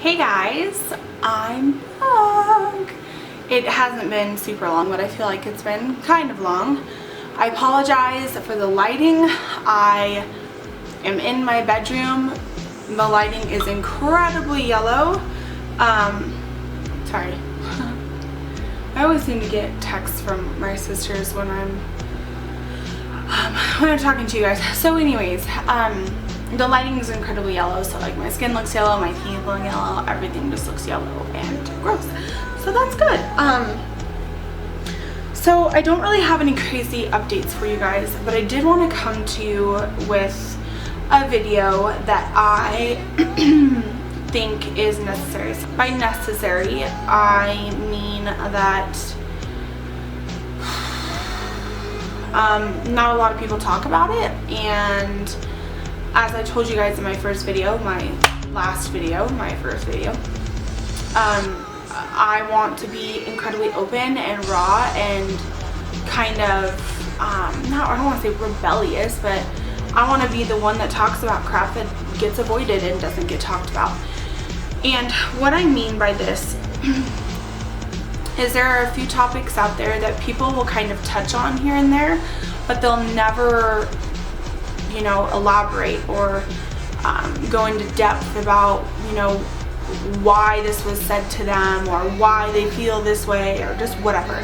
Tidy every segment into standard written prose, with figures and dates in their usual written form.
Hey guys, I'm back. It hasn't been super long, but I feel like it's been kind of long. I apologize for the lighting. I am in my bedroom. The lighting is incredibly yellow. Sorry. I always seem to get texts from my sisters when I'm talking to you guys. So anyways, the lighting is incredibly yellow, so like my skin looks yellow, my teeth look yellow, everything just looks yellow and gross. So that's good. So I don't really have any crazy updates for you guys, but I did want to come to you with a video that I think is necessary. So by necessary, I mean that not a lot of people talk about it, and as I told you guys in my first video, my first video, I want to be incredibly open and raw and kind of, I don't want to say rebellious, but I want to be the one that talks about crap that gets avoided and doesn't get talked about. And what I mean by this is there are a few topics out there that people will kind of touch on here and there, but they'll never, you know, elaborate or go into depth about, you know, why this was said to them or why they feel this way or just whatever.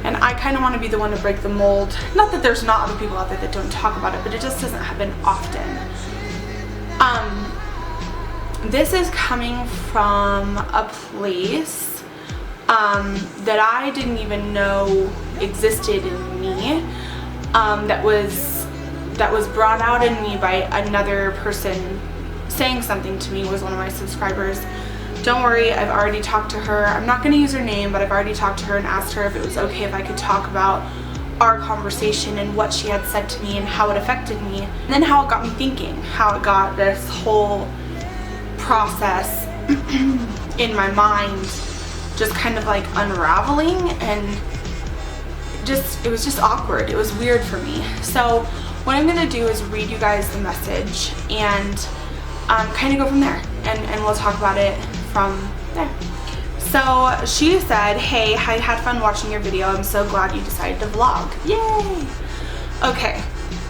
And I kind of want to be the one to break the mold. Not that there's not other people out there that don't talk about it, but it just doesn't happen often. This is coming from a place that I didn't even know existed in me, that was brought out in me by another person saying something to me. Was one of my subscribers. Don't worry, I've already talked to her. I'm not going to use her name, but I've already talked to her and asked her if it was okay if I could talk about our conversation and what she had said to me and how it affected me, and then how it got me thinking, how it got this whole process in my mind just kind of like unraveling, and it was just awkward. It was weird for me. So what I'm going to do is read you guys the message and kind of go from there, and we'll talk about it from there. So she said, "Hey, I had fun watching your video. I'm so glad you decided to vlog. Yay!" Okay,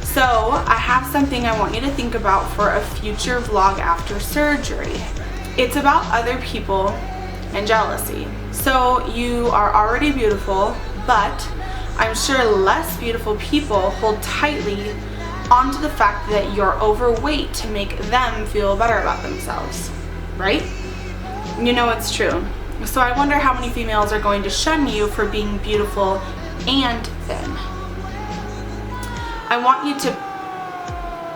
so I have something I want you to think about for a future vlog after surgery. It's about other people and jealousy. So you are already beautiful, but I'm sure less beautiful people hold tightly onto the fact that you're overweight to make them feel better about themselves, right? You know it's true. So I wonder how many females are going to shun you for being beautiful and thin. I want you to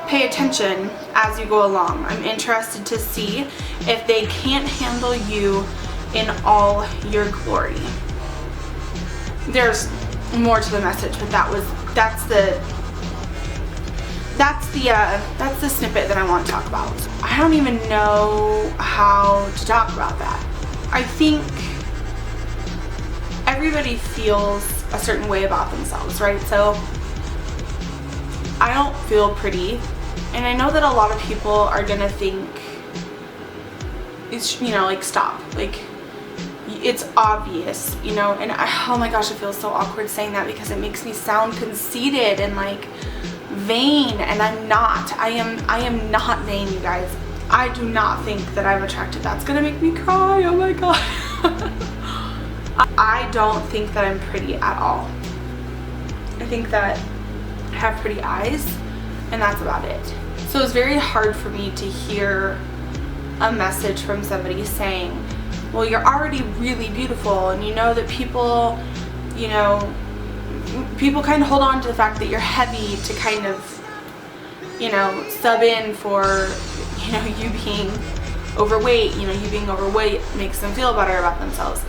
pay attention as you go along. I'm interested to see if they can't handle you in all your glory. There's more to the message, but that's the snippet that I want to talk about. I don't even know how to talk about that. I think everybody feels a certain way about themselves, right? So I don't feel pretty, and I know that a lot of people are gonna think it's, you know, like, stop, like, it's obvious, you know. And oh my gosh, I feel so awkward saying that because it makes me sound conceited and like vain, and I'm not. I am not vain, you guys. I do not think that I'm attractive. That's gonna make me cry. Oh my god. I don't think that I'm pretty at all. I think that I have pretty eyes, and that's about it. So it's very hard for me to hear a message from somebody saying, well, you're already really beautiful, and you know that people, you know, people kind of hold on to the fact that you're heavy to kind of, you know, sub in for, you know, you being overweight. You know, you being overweight makes them feel better about themselves.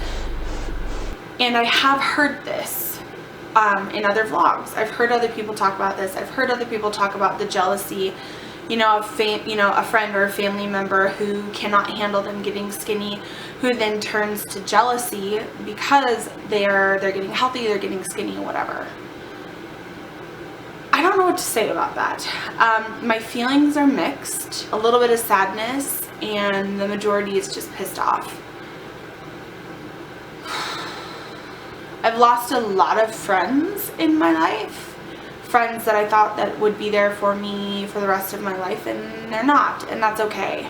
And I have heard this in other vlogs. I've heard other people talk about this. I've heard other people talk about the jealousy, you know, a friend or a family member who cannot handle them getting skinny, who then turns to jealousy because they're getting healthy, they're getting skinny, or whatever. I don't know what to say about that. My feelings are mixed. A little bit of sadness and the majority is just pissed off. I've lost a lot of friends in my life, friends that I thought that would be there for me for the rest of my life, and they're not, and that's okay.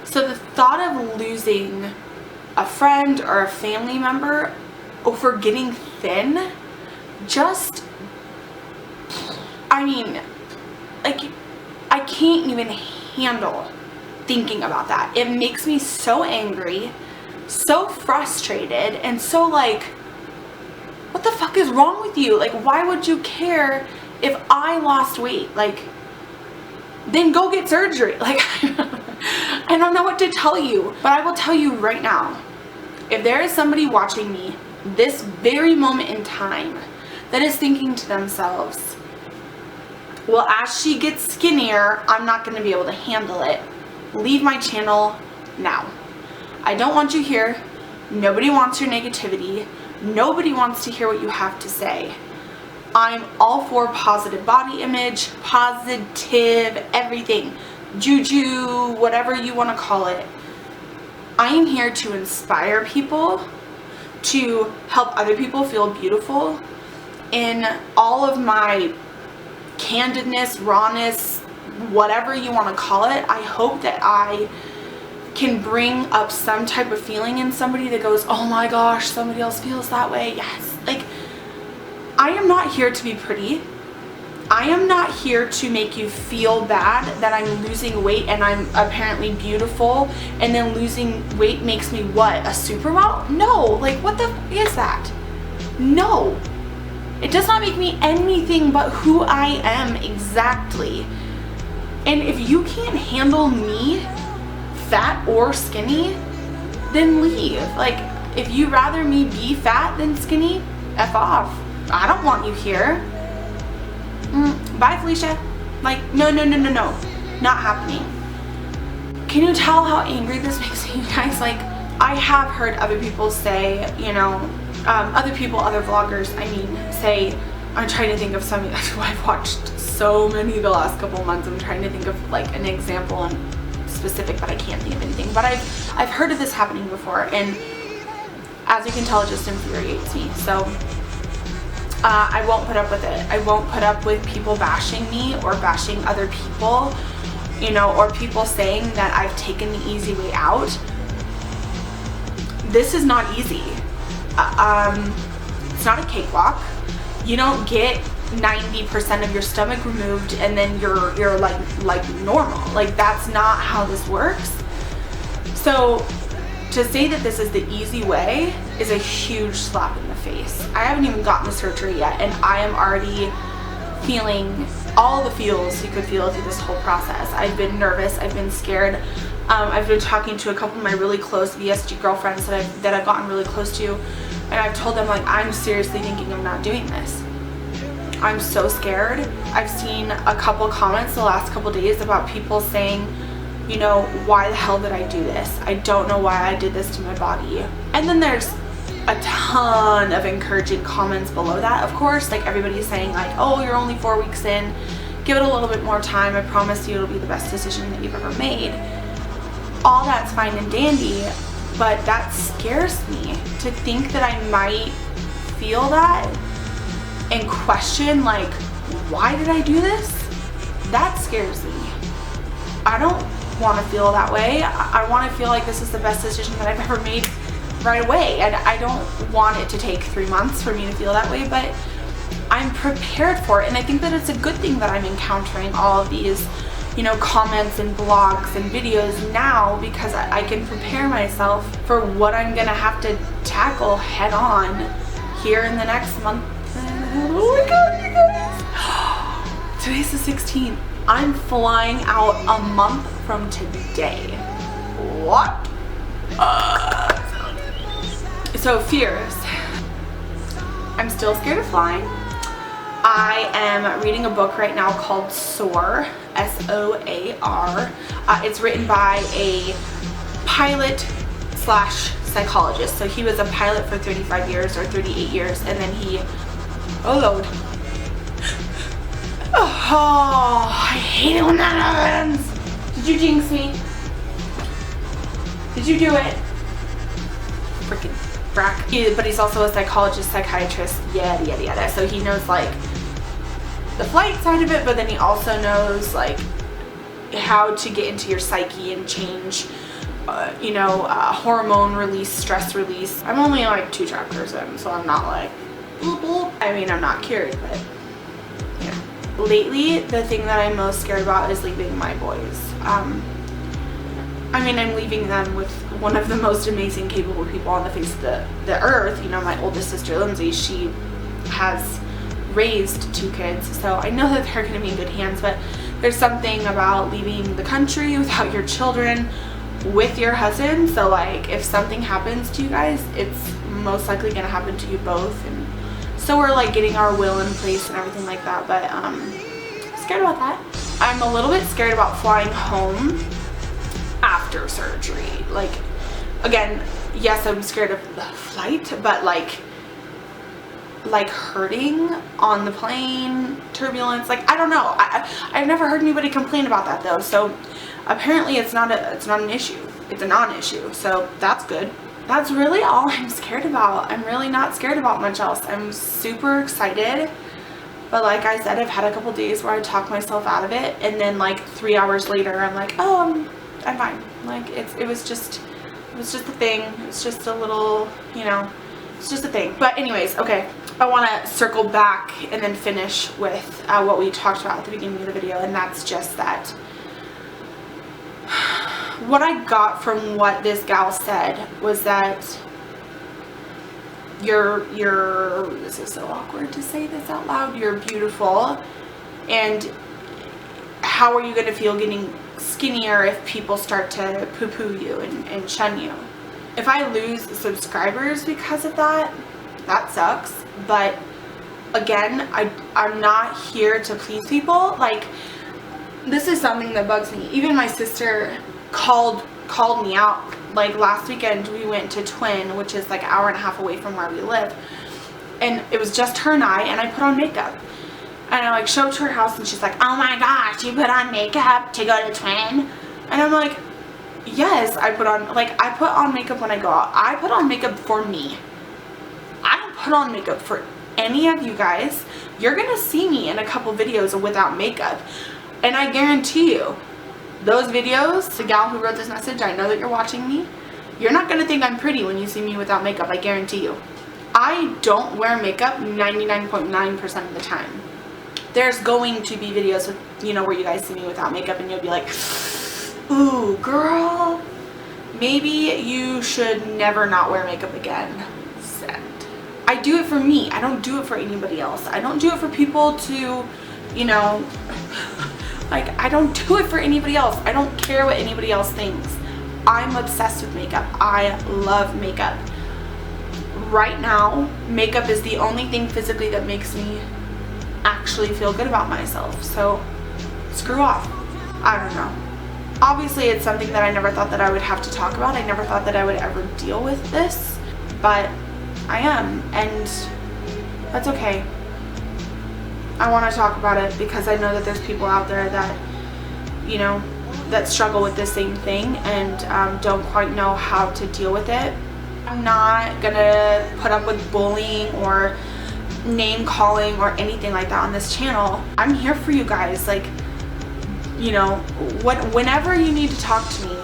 So the thought of losing a friend or a family member over getting thin, just, I mean, like, I can't even handle thinking about that. It makes me so angry, so frustrated, and so like, what the fuck is wrong with you? Like, why would you care if I lost weight? Like, then go get surgery. Like, I don't know what to tell you, but I will tell you right now, if there is somebody watching me this very moment in time that is thinking to themselves, well, as she gets skinnier, I'm not going to be able to handle it, leave my channel now. I don't want you here. Nobody wants your negativity. Nobody wants to hear what you have to say. I'm all for positive body image, positive everything, juju, whatever you want to call it. I am here to inspire people, to help other people feel beautiful. In all of my candidness, rawness, whatever you want to call it, I hope that I can bring up some type of feeling in somebody that goes, oh my gosh, somebody else feels that way. Yes. Like, I am not here to be pretty. I am not here to make you feel bad that I'm losing weight and I'm apparently beautiful, and then losing weight makes me what, a supermodel? No, like, what the f is that? No. It does not make me anything but who I am exactly. And if you can't handle me, fat or skinny, then leave. Like, if you rather me be fat than skinny, F off. I don't want you here. Bye, Felicia. Like, no, not happening. Can you tell how angry this makes me, you guys? Like, I have heard other people say, you know, other vloggers, I mean, say, I'm trying to think of some, I've watched so many the last couple months. I'm trying to think of like an example and specific, but I can't think of anything. But I've heard of this happening before, and as you can tell, it just infuriates me. So I won't put up with it. I won't put up with people bashing me or bashing other people, you know, or people saying that I've taken the easy way out. This is not easy. It's not a cakewalk. You don't get 90% of your stomach removed and then you're like normal. Like, that's not how this works. So to say that this is the easy way is a huge slap in the face. I haven't even gotten the surgery yet, and I am already feeling all the feels you could feel through this whole process. I've been nervous, I've been scared. I've been talking to a couple of my really close VSG girlfriends that I've gotten really close to, and I've told them, like, I'm seriously thinking of not doing this. I'm so scared. I've seen a couple comments the last couple days about people saying, you know, why the hell did I do this? I don't know why I did this to my body. And then there's a ton of encouraging comments below that, of course. Like, everybody's saying, like, oh, you're only 4 weeks in. Give it a little bit more time. I promise you it'll be the best decision that you've ever made. All that's fine and dandy, but that scares me to think that I might feel that and question, like, why did I do this? That scares me. I don't want to feel that way. I want to feel like this is the best decision that I've ever made right away, and I don't want it to take 3 months for me to feel that way, but I'm prepared for it. And I think that it's a good thing that I'm encountering all of these, you know, comments and blogs and videos now, because I can prepare myself for what I'm gonna have to tackle head on here in the next month. Oh my god, you guys! Today's the 16th. I'm flying out a month from today. What? So fears. I'm still scared of flying. I am reading a book right now called SOAR, S-O-A-R. It's written by a pilot slash psychologist. So he was a pilot for 35 years or 38 years, and then he, oh Lord. Oh, I hate it when that happens. Did you jinx me? Did you do it? Freaking frack. But he's also a psychologist, psychiatrist, yada yada yada. So he knows like the flight side of it, but then he also knows like how to get into your psyche and change, you know, hormone release, stress release. I'm only like 2 chapters in, so I'm not like, boop, boop. I mean, I'm not cured, but yeah. Lately, the thing that I'm most scared about is leaving my boys. I mean, I'm leaving them with one of the most amazing, capable people on the face of the earth. You know, my oldest sister, Lindsay, she has raised 2 kids, so I know that they're going to be in good hands, but there's something about leaving the country without your children with your husband. So like if something happens to you guys, it's most likely going to happen to you both, and so we're like getting our will in place and everything like that. But scared about that. I'm a little bit scared about flying home after surgery. Like, again, yes, I'm scared of the flight, but like hurting on the plane, turbulence, like I don't know. I've never heard anybody complain about that though. So apparently it's not an issue. It's a non-issue. So that's good. That's really all I'm scared about. I'm really not scared about much else. I'm super excited. But like I said, I've had a couple days where I talk myself out of it, and then like 3 hours later I'm like, oh, I'm fine. Like it was just a thing. It's just a little, you know, it's just a thing. But anyways, okay, I want to circle back and then finish with what we talked about at the beginning of the video, and that's just that what I got from what this gal said was that this is so awkward to say this out loud, you're beautiful, and how are you going to feel getting skinnier if people start to poo-poo you and shun you? If I lose subscribers because of that, that sucks. But again, I'm not here to please people. Like, this is something that bugs me. Even my sister called me out. Like last weekend we went to Twin, which is like an hour and a half away from where we live, and it was just her and I put on makeup, and I like showed to her house, and she's like, oh my gosh, you put on makeup to go to Twin? And I'm like, yes, I put on makeup when I go out. I put on makeup for me. I don't put on makeup for any of you guys. You're gonna see me in a couple videos without makeup, and I guarantee you, those videos, the gal who wrote this message, I know that you're watching me, you're not going to think I'm pretty when you see me without makeup, I guarantee you. I don't wear makeup 99.9% of the time. There's going to be videos with, you know, where you guys see me without makeup and you'll be like, ooh, girl, maybe you should never not wear makeup again. Send. I do it for me. I don't do it for anybody else. I don't do it for people to, you know... Like, I don't do it for anybody else. I don't care what anybody else thinks. I'm obsessed with makeup. I love makeup. Right now, makeup is the only thing physically that makes me actually feel good about myself. So, screw off. I don't know. Obviously, it's something that I never thought that I would have to talk about. I never thought that I would ever deal with this. But I am. And that's okay. I want to talk about it because I know that there's people out there that, you know, that struggle with the same thing and don't quite know how to deal with it. I'm not gonna put up with bullying or name calling or anything like that on this channel. I'm here for you guys. Like, you know, whenever you need to talk to me,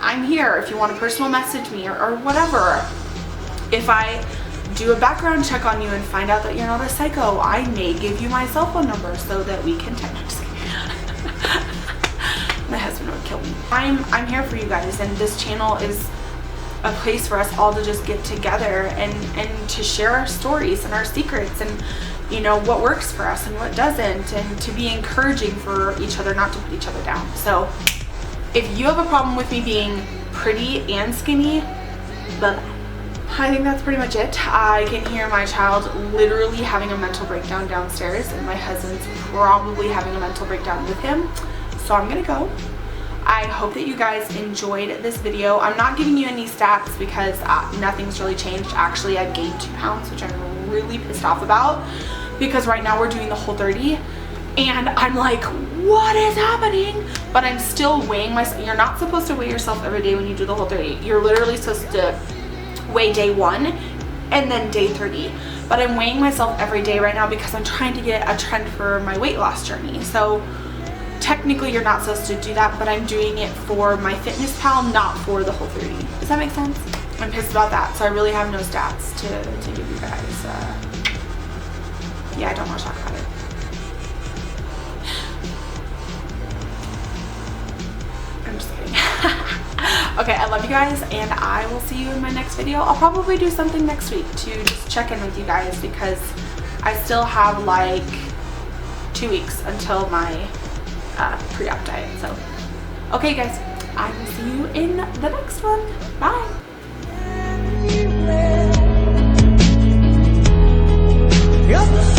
I'm here. If you want to personal message me or whatever. If I do a background check on you and find out that you're not a psycho, I may give you my cell phone number so that we can text. My husband would kill me. I'm here for you guys, and this channel is a place for us all to just get together and to share our stories and our secrets and, you know, what works for us and what doesn't, and to be encouraging for each other, not to put each other down. So if you have a problem with me being pretty and skinny, but I think that's pretty much it. I can hear my child literally having a mental breakdown downstairs, and my husband's probably having a mental breakdown with him. So I'm gonna go. I hope that you guys enjoyed this video. I'm not giving you any stats because nothing's really changed. Actually, I gained 2 pounds, which I'm really pissed off about, because right now we're doing the Whole30, and I'm like, what is happening? But I'm still weighing myself. You're not supposed to weigh yourself every day when you do the Whole30. You're literally supposed to weigh day 1 and then day 30. But I'm weighing myself every day right now because I'm trying to get a trend for my weight loss journey. So technically you're not supposed to do that, but I'm doing it for my fitness pal, not for the Whole30. Does that make sense? I'm pissed about that, so I really have no stats to give you guys. Yeah, I don't want to talk about it. I'm just kidding. Okay, I love you guys, and I will see you in my next video. I'll probably do something next week to just check in with you guys because I still have like 2 weeks until my pre-op diet. So, okay guys, I will see you in the next one. Bye. Yep.